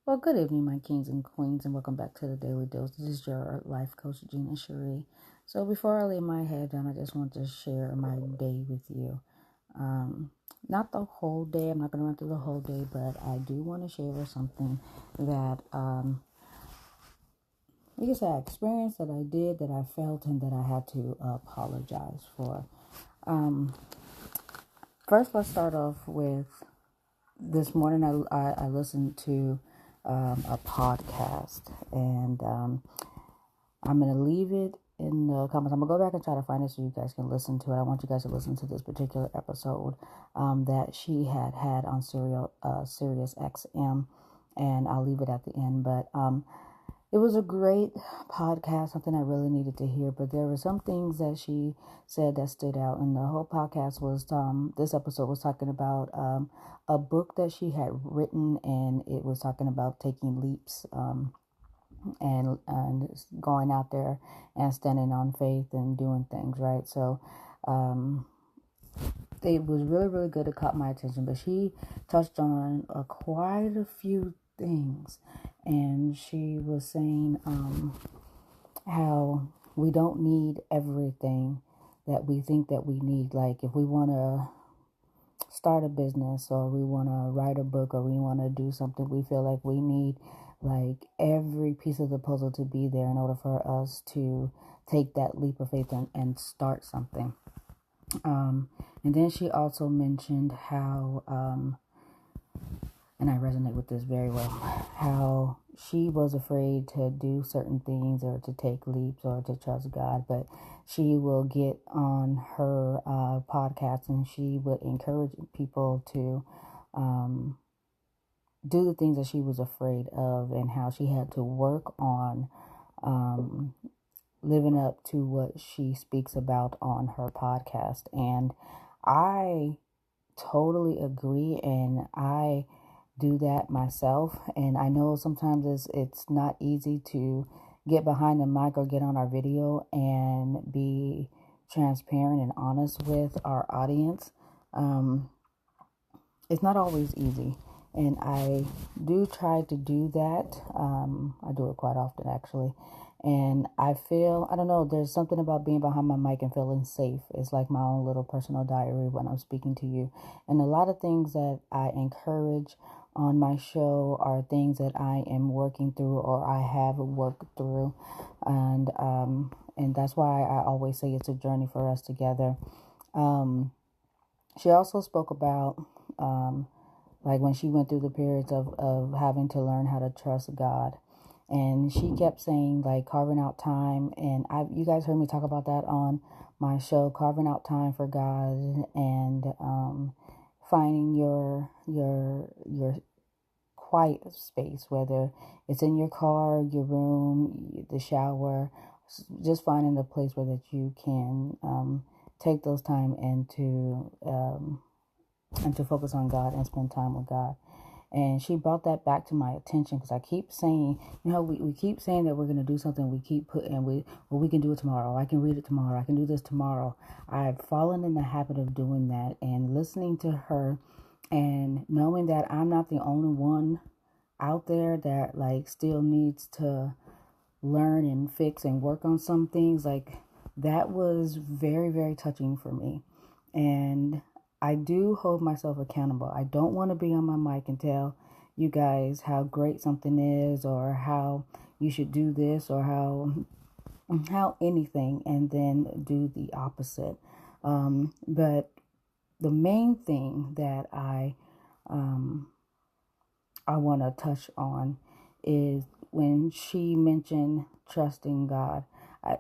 Well, good evening, my kings and queens, and welcome back to the Daily Dose. This is your life coach, Gina Cherie. So, before I lay my head down, I just want to share my day with you. Not the whole day, I'm not going to run through the whole day, but I do want to share something that, I guess I experienced, that I did, that I felt, and that I had to apologize for. First, let's start off with this morning. I listened to a podcast, and I'm going to leave it in the comments. I'm going to go back and try to find it so you guys can listen to it. I want you guys to listen to this particular episode that she had on Sirius XM, and I'll leave it at the end. But it was a great podcast, something I really needed to hear. But there were some things that she said that stood out, and the whole podcast was this episode was talking about a book that she had written, and it was talking about taking leaps. And going out there and standing on faith and doing things, right? So it was really, really good. It caught my attention, but she touched on quite a few things, and she was saying how we don't need everything that we think that we need. Like if we want to start a business, or we want to write a book, or we want to do something, we feel like we need like every piece of the puzzle to be there in order for us to take that leap of faith and start something. And then she also mentioned how, and I resonate with this very well, how she was afraid to do certain things or to take leaps or to trust God, but she will get on her podcast and she would encourage people to do the things that she was afraid of, and how she had to work on living up to what she speaks about on her podcast. And I totally agree, and I do that myself. And I know sometimes it's not easy to get behind the mic or get on our video and be transparent and honest with our audience. It's not always easy, and I do try to do that. I do it quite often, actually. And I don't know, there's something about being behind my mic and feeling safe. It's like my own little personal diary when I'm speaking to you. And a lot of things that I encourage on my show are things that I am working through or I have worked through. And that's why I always say it's a journey for us together. She also spoke about like when she went through the periods of having to learn how to trust God. And she kept saying, like, carving out time. And you guys heard me talk about that on my show, carving out time for God, and finding your quiet space, whether it's in your car, your room, the shower, just finding a place where that you can take those time and to focus on God and spend time with God. And she brought that back to my attention, because I keep saying, we keep saying that we're going to do something. We keep we can do it tomorrow. I can read it tomorrow. I can do this tomorrow. I've fallen in the habit of doing that, and listening to her and knowing that I'm not the only one out there that like still needs to learn and fix and work on some things. Like that was very, very touching for me. And I do hold myself accountable. I don't want to be on my mic and tell you guys how great something is, or how you should do this, or how anything, and then do the opposite. But the main thing that I want to touch on is when she mentioned trusting God.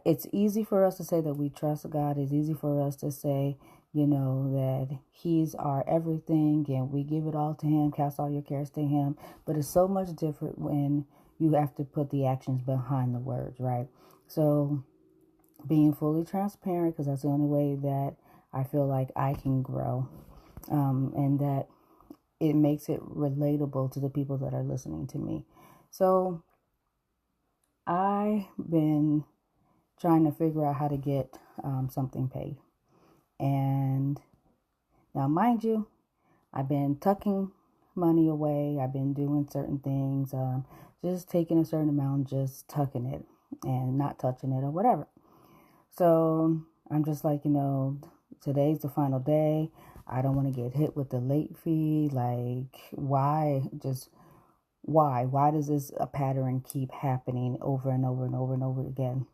It's easy for us to say that we trust God. It's easy for us to say, that He's our everything and we give it all to Him, cast all your cares to Him. But it's so much different when you have to put the actions behind the words, right? So being fully transparent, because that's the only way that I feel like I can grow, and that it makes it relatable to the people that are listening to me. So I've been trying to figure out how to get something paid. And now, mind you, I've been tucking money away. I've been doing certain things, just taking a certain amount, just tucking it and not touching it or whatever. So I'm just like, today's the final day. I don't want to get hit with the late fee. Like, why? Just why? Why does this a pattern keep happening over and over and over and over again?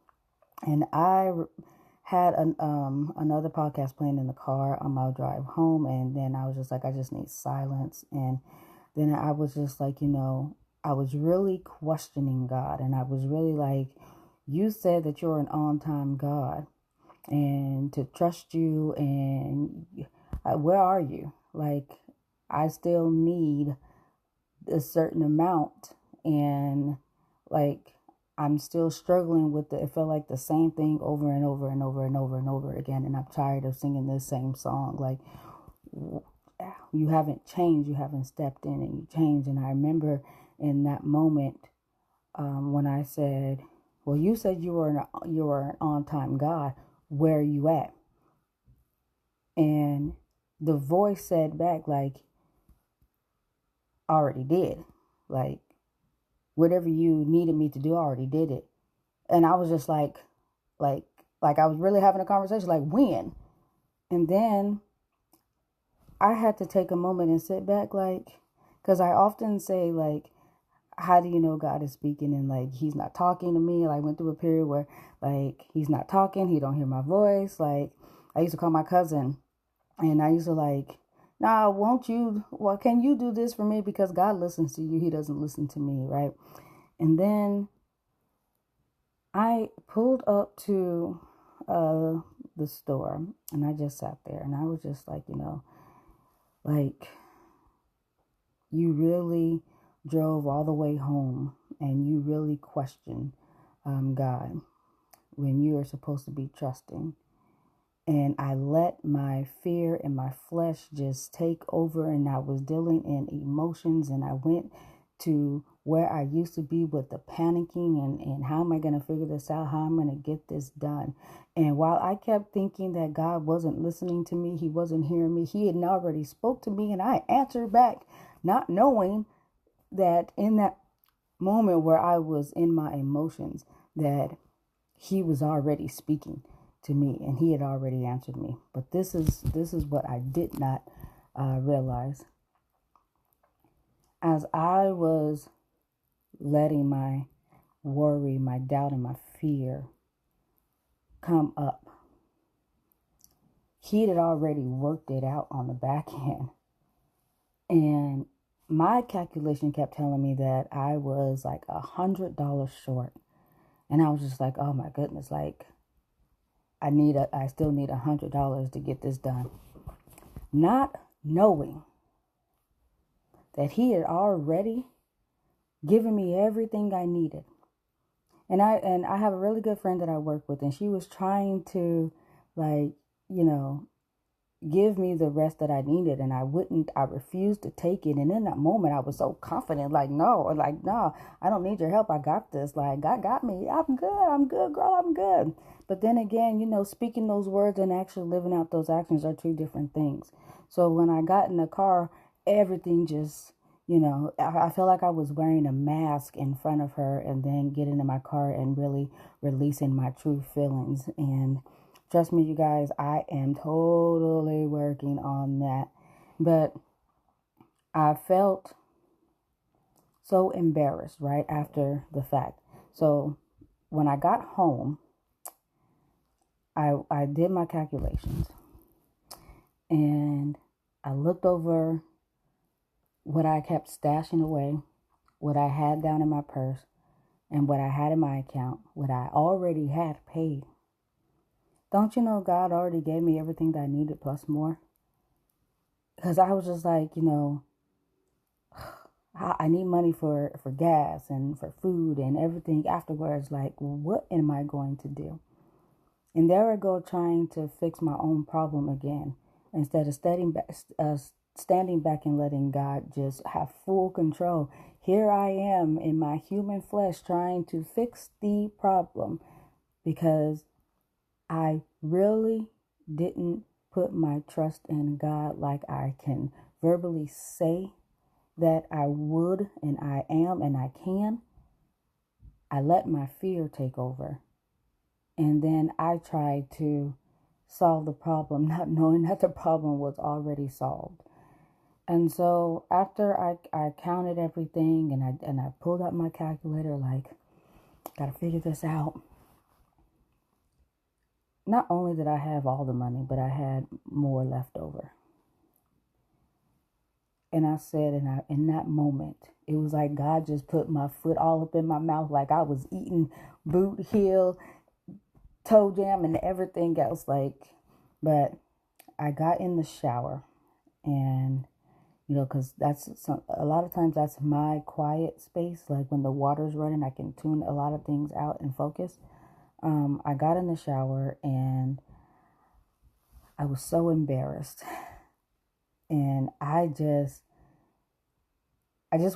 And I had another podcast playing in the car on my drive home, and then I was just like, I just need silence. And then I was just like, I was really questioning God, and I was really like, you said that you're an on-time God, and to trust you, and where are you? Like, I still need a certain amount, and like, I'm still struggling with it felt like the same thing over and over and over and over and over again, and I'm tired of singing this same song. Like, you haven't changed, you haven't stepped in and you changed. And I remember in that moment, when I said, well, you said you were an on-time God, where are you at? And the voice said back, like, I already did. Like, whatever you needed me to do, I already did it. And I was just like I was really having a conversation, like, when? And then I had to take a moment and sit back, like, because I often say, like, how do you know God is speaking? And like, he's not talking to me. Like, I went through a period where like, he's not talking. He don't hear my voice. Like, I used to call my cousin and I used to like, nah, can you do this for me? Because God listens to you. He doesn't listen to me. Right. And then I pulled up to the store and I just sat there and I was just like, like, you really drove all the way home and you really question God when you are supposed to be trusting. And I let my fear and my flesh just take over, and I was dealing in emotions, and I went to where I used to be with the panicking and how am I going to figure this out? How am I going to get this done? And while I kept thinking that God wasn't listening to me, he wasn't hearing me, he had already spoke to me and I answered back, not knowing that in that moment where I was in my emotions, that he was already speaking to me and he had already answered me. But this is what I did not realize. As I was letting my worry, my doubt, and my fear come up, he had already worked it out on the back end. And my calculation kept telling me that I was like $100 short. And I was just like, oh my goodness, like, I still need $100 to get this done. Not knowing that he had already given me everything I needed. And I have a really good friend that I work with, and she was trying to, like, give me the rest that I needed, and I refused to take it. And in that moment, I was so confident, like, no, I don't need your help. I got this. Like, God got me. I'm good, girl, I'm good. But then again, speaking those words and actually living out those actions are two different things. So when I got in the car, everything just, I felt like I was wearing a mask in front of her, and then getting in my car and really releasing my true feelings. And trust me, you guys, I am totally working on that. But I felt so embarrassed right after the fact. So when I got home, I did my calculations. And I looked over what I kept stashing away, what I had down in my purse, and what I had in my account, what I already had paid. Don't you know God already gave me everything that I needed plus more? Because I was just like, I need money for gas and for food and everything afterwards. Like, what am I going to do? And there I go, trying to fix my own problem again, instead of standing back and letting God just have full control. Here I am in my human flesh trying to fix the problem because I really didn't put my trust in God like I can verbally say that I would and I am and I can, I let my fear take over. And then I tried to solve the problem, not knowing that the problem was already solved. And so after I counted everything and I pulled out my calculator, like, gotta figure this out. Not only did I have all the money, but I had more left over. And I said, in that moment, it was like God just put my foot all up in my mouth, like I was eating boot heel, toe jam, and everything else. But I got in the shower, and because a lot of times that's my quiet space. Like when the water's running, I can tune a lot of things out and focus. I got in the shower and I was so embarrassed, and I just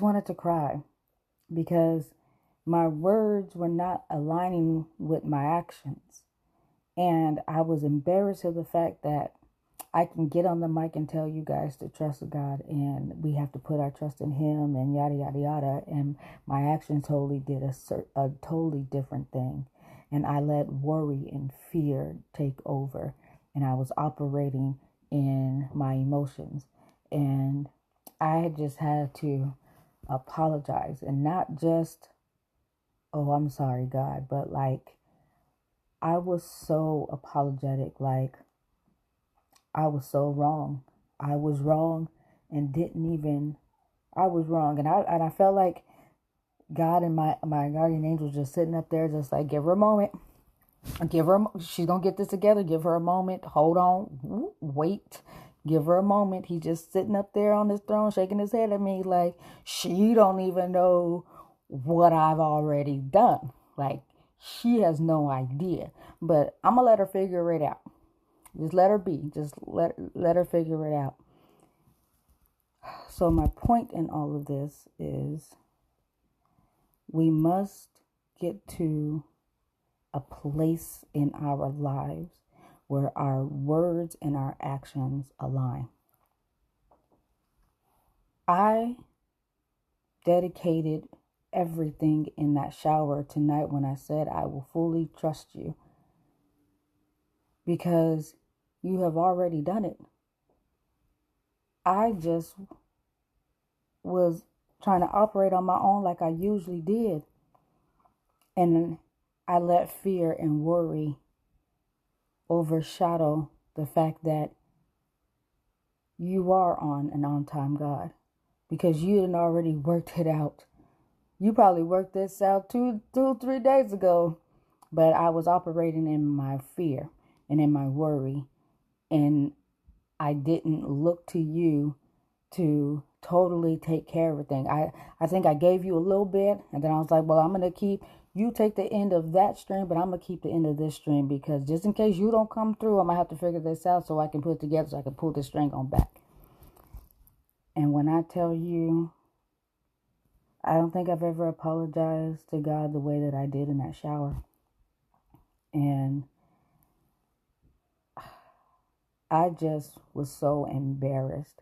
wanted to cry because my words were not aligning with my actions. And I was embarrassed of the fact that I can get on the mic and tell you guys to trust God and we have to put our trust in Him and yada, yada, yada. And my actions totally did a totally different thing. And I let worry and fear take over. And I was operating in my emotions. And I just had to apologize, and not just, oh, I'm sorry, God, but like I was so apologetic, like I was so wrong. I was wrong and I was wrong. And I felt like God and my guardian angel just sitting up there, just like, give her a moment. She's going to get this together. Give her a moment. Hold on. Wait. Give her a moment. He's just sitting up there on his throne, shaking his head at me like, she don't even know what I've already done. Like, she has no idea. But I'm going to let her figure it out. Just let her be. Just let her figure it out. So my point in all of this is we must get to a place in our lives where our words and our actions align. I dedicated everything in that shower tonight when I said I will fully trust you, because you have already done it. I just was trying to operate on my own like I usually did. And I let fear and worry overshadow the fact that you are an on-time God, because you had already worked it out. You probably worked this out 3 days ago, but I was operating in my fear and in my worry, and I didn't look to you to totally take care of everything. I think I gave you a little bit, and then I was like, well, I'm going to keep, you take the end of that string, but I'm going to keep the end of this string, because just in case you don't come through, I'm going to have to figure this out so I can put it together, so I can pull this string on back. And when I tell you, I don't think I've ever apologized to God the way that I did in that shower. And I just was so embarrassed.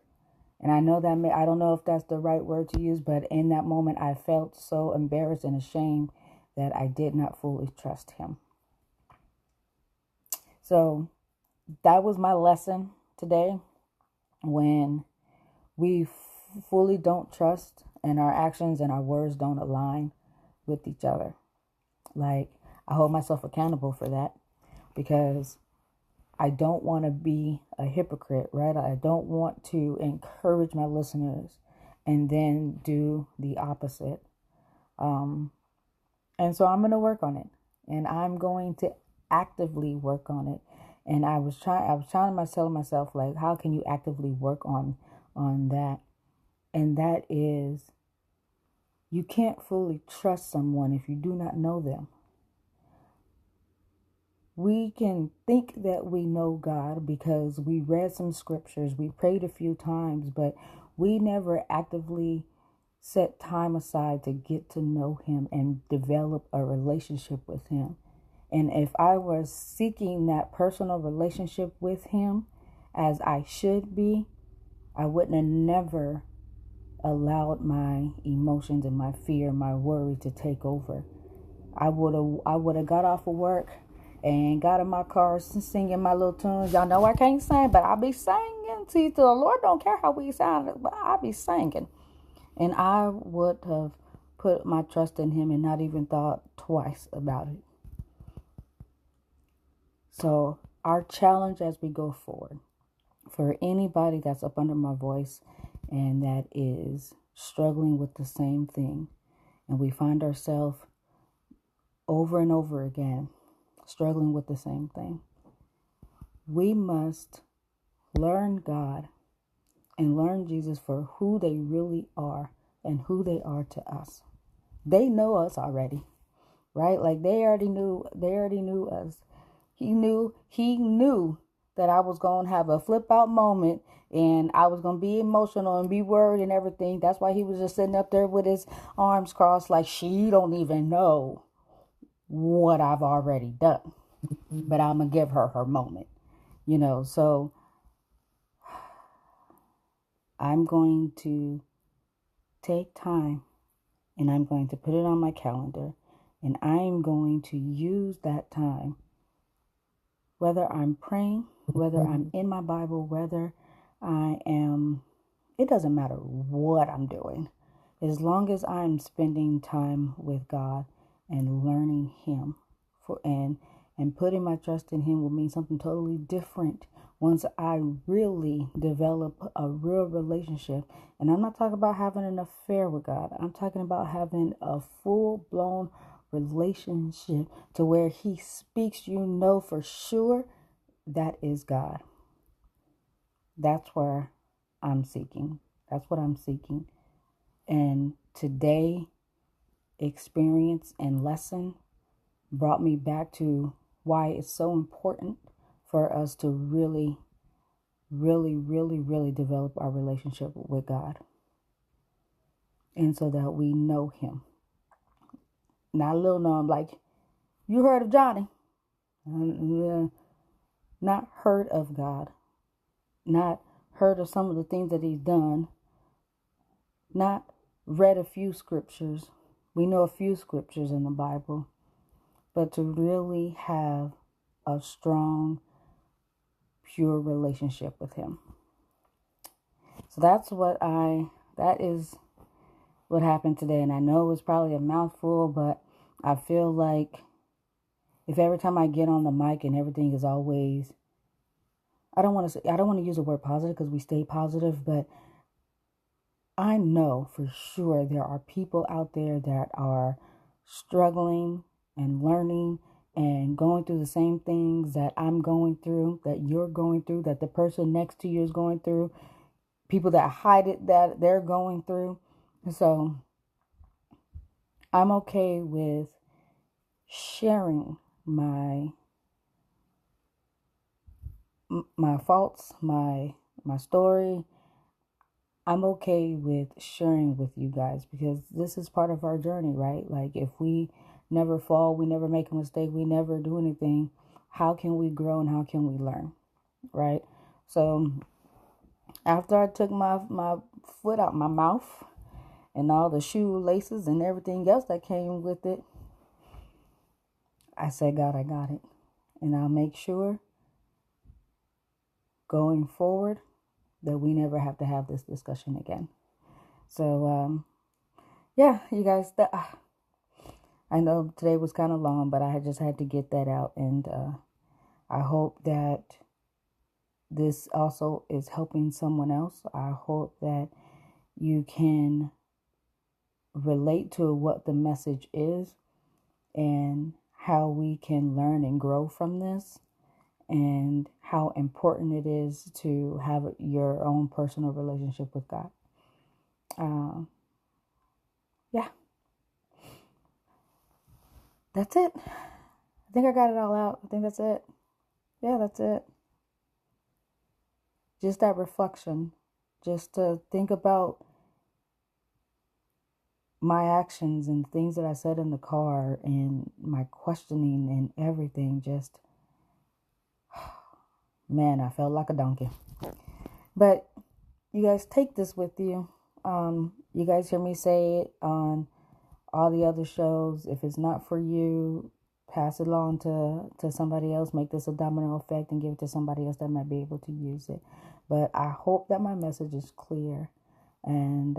And I know that I don't know if that's the right word to use, but in that moment, I felt so embarrassed and ashamed that I did not fully trust Him. So that was my lesson today. When we fully don't trust and our actions and our words don't align with each other. Like, I hold myself accountable for that, because I don't want to be a hypocrite, right? I don't want to encourage my listeners and then do the opposite. And so I'm going to work on it, and I'm going to actively work on it. And I was trying to tell myself, like, how can you actively work on that? And that is, you can't fully trust someone if you do not know them. We can think that we know God because we read some scriptures, we prayed a few times, but we never actively set time aside to get to know Him and develop a relationship with Him. And if I was seeking that personal relationship with Him as I should be, I wouldn't have never allowed my emotions and my fear, my worry to take over. I would have got off of work and got in my car singing my little tunes. Y'all know I can't sing, but I be singing. See, the Lord don't care how we sound, but I be singing. And I would have put my trust in him and not even thought twice about it. So our challenge as we go forward, for anybody that's up under my voice and that is struggling with the same thing, and we find ourselves over and over again struggling with the same thing, we must learn God and learn Jesus for who they really are and who they are to us. They know us already, right? Like they already knew us. He knew that I was going to have a flip out moment and I was going to be emotional and be worried and everything. That's why he was just sitting up there with his arms crossed like she don't even know what I've already done. But I'm going to give her her moment, So I'm going to take time and I'm going to put it on my calendar and I'm going to use that time, whether I'm praying, whether I'm in my Bible, whether I am, it doesn't matter what I'm doing. As long as I'm spending time with God and learning him and putting my trust in him will mean something totally different once I really develop a real relationship. And I'm not talking about having an affair with God. I'm talking about having a full-blown relationship to where he speaks, for sure that is God. That's where I'm seeking. That's what I'm seeking. And today, experience and lesson brought me back to why it's so important for us to really, really, really, really develop our relationship with God. And so that we know him. Not a little know him like, you heard of Johnny. Not heard of God. Not heard of some of the things that he's done. Not read a few scriptures. We know a few scriptures in the Bible. But to really have a strong, pure relationship with him. So that is what happened today. And I know it was probably a mouthful, but I feel like if every time I get on the mic and everything is always, I don't want to use the word positive because we stay positive, but I know for sure there are people out there that are struggling and learning and going through the same things that I'm going through, that you're going through, that the person next to you is going through, people that hide it that they're going through. So I'm okay with sharing my faults, my story. I'm okay with sharing with you guys because this is part of our journey, right? Like if we never fall, we never make a mistake, we never do anything, how can we grow and how can we learn, right? So after I took my foot out my mouth and all the shoelaces and everything else that came with it, I said, God, I got it. And I'll make sure going forward that we never have to have this discussion again. So, yeah, you guys, I know today was kind of long, but I just had to get that out. And I hope that this also is helping someone else. I hope that you can relate to what the message is and how we can learn and grow from this and how important it is to have your own personal relationship with God. Yeah. That's it. I think I got it all out. I think that's it. Yeah, that's it. Just that reflection. Just to think about my actions and things that I said in the car and my questioning and everything. Just, man, I felt like a donkey. But you guys take this with you. You guys hear me say it on all the other shows. If it's not for you, pass it along to somebody else. Make this a domino effect and give it to somebody else that might be able to use it. But I hope that my message is clear. And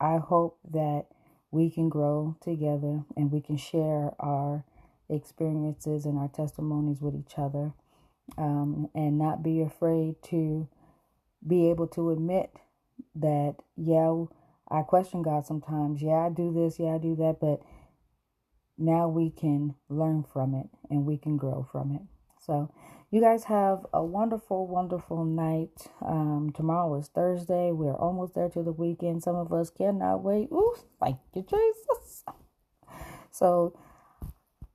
I hope that we can grow together and we can share our experiences and our testimonies with each other, and not be afraid to be able to admit that, yeah, I question God sometimes. Yeah, I do this. Yeah, I do that. But now we can learn from it and we can grow from it. So you guys have a wonderful, wonderful night. Tomorrow is Thursday. We're almost there to the weekend. Some of us cannot wait. Ooh, thank you, Jesus. So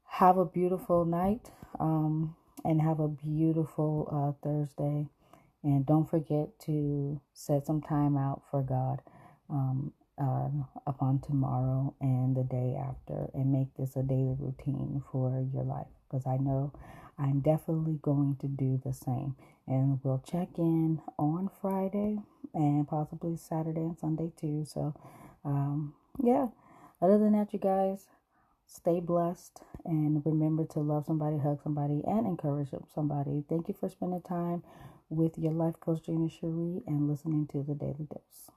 have a beautiful night, and have a beautiful Thursday. And don't forget to set some time out for God, upon tomorrow and the day after, and make this a daily routine for your life, because I know I'm definitely going to do the same. And we'll check in on Friday and possibly Saturday and Sunday too. So yeah, other than that, you guys, stay blessed and remember to love somebody, hug somebody, and encourage somebody. Thank you for spending time with your life coach, Gina Cherie, and listening to the Daily Dose.